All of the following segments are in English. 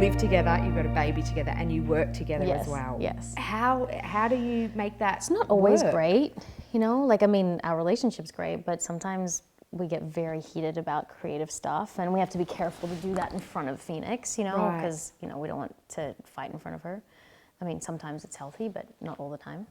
live together, you've got a baby together, and you work together as well. Yes. How do you make that It's not always work? great, you know? Like, I mean, our relationship's great, but sometimes we get very heated about creative stuff, and we have to be careful to do that in front of Phoenix, you know, Right. because, you know, we don't want to fight in front of her. I mean, sometimes it's healthy, but not all the time.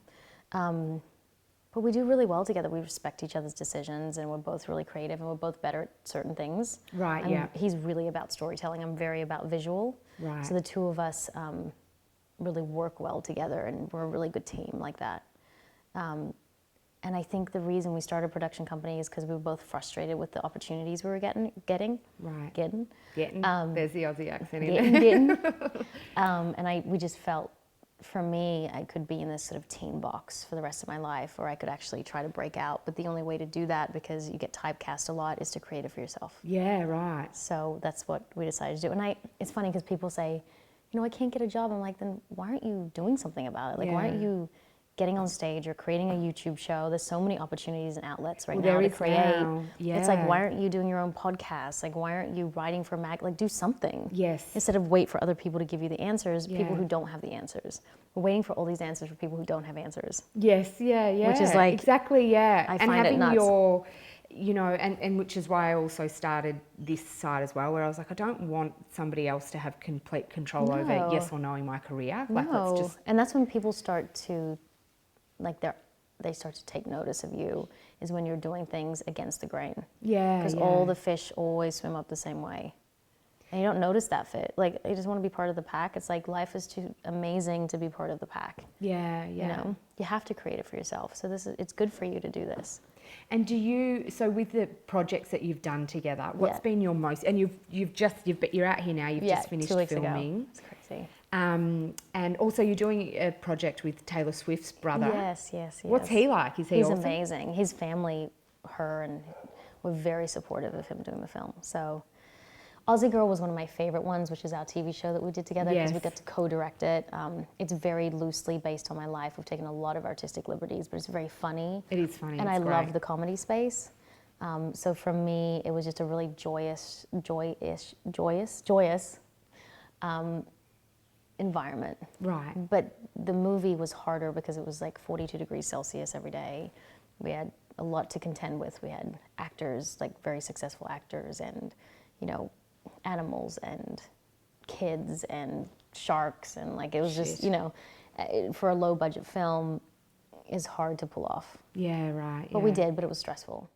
But we do really well together. We respect each other's decisions, and we're both really creative, and we're both better at certain things. Right, And yeah. He's really about storytelling. I'm very about visual. Right. So the two of us really work well together, and we're a really good team like that. And I think the reason we started a production company is because we were both frustrated with the opportunities we were getting. Right. Getting. There's the Aussie accent in there. Getting. And we just felt, for me, I could be in this sort of teen box for the rest of my life, or I could actually try to break out. But the only way to do that, because you get typecast a lot, is to create it for yourself. Yeah, right. So that's what we decided to do. And it's funny because people say, you know, I can't get a job. I'm like, then why aren't you doing something about it? Like, why aren't you getting on stage or creating a YouTube show? There's so many opportunities and outlets right now to create. Now. Yeah. It's like, why aren't you doing your own podcast? Like, why aren't you writing for like, do something. Yes. Instead of wait for other people to give you the answers, people who don't have the answers. We're waiting for all these answers for people who don't have answers. Yes, yeah. Which is like, exactly, yeah. I and find having it nuts. your, you know, and which is why I also started this side as well, where I was like, I don't want somebody else to have complete control over yes or no in my career. Like, let's just. And that's when people start to, like, they start to take notice of you, is when you're doing things against the grain. Yeah. Because all the fish always swim up the same way. And you don't notice that fit. Like, you just want to be part of the pack. It's like, life is too amazing to be part of the pack. Yeah. You know, you have to create it for yourself. So it's good for you to do this. And so with the projects that you've done together, what's been your most, and you're out here now, you've just finished 2 weeks filming. ago. It's crazy. And also you're doing a project with Taylor Swift's brother. Yes. What's he like? Is he He's awesome? amazing. His family, her, and were very supportive of him doing the film. So Aussie Girl was one of my favorite ones, which is our TV show that we did together, because we got to co-direct it. It's very loosely based on my life. We've taken a lot of artistic liberties, but it's very funny. It is funny. And I great. love the comedy space. So for me, it was just a really joyous environment. Right. But the movie was harder because it was like 42 degrees Celsius every day. We had a lot to contend with. We had actors, like very successful actors, and, you know, animals and kids and sharks, and like, it was just, you know, for a low budget film, is hard to pull off. Yeah, right. But we did, but it was stressful.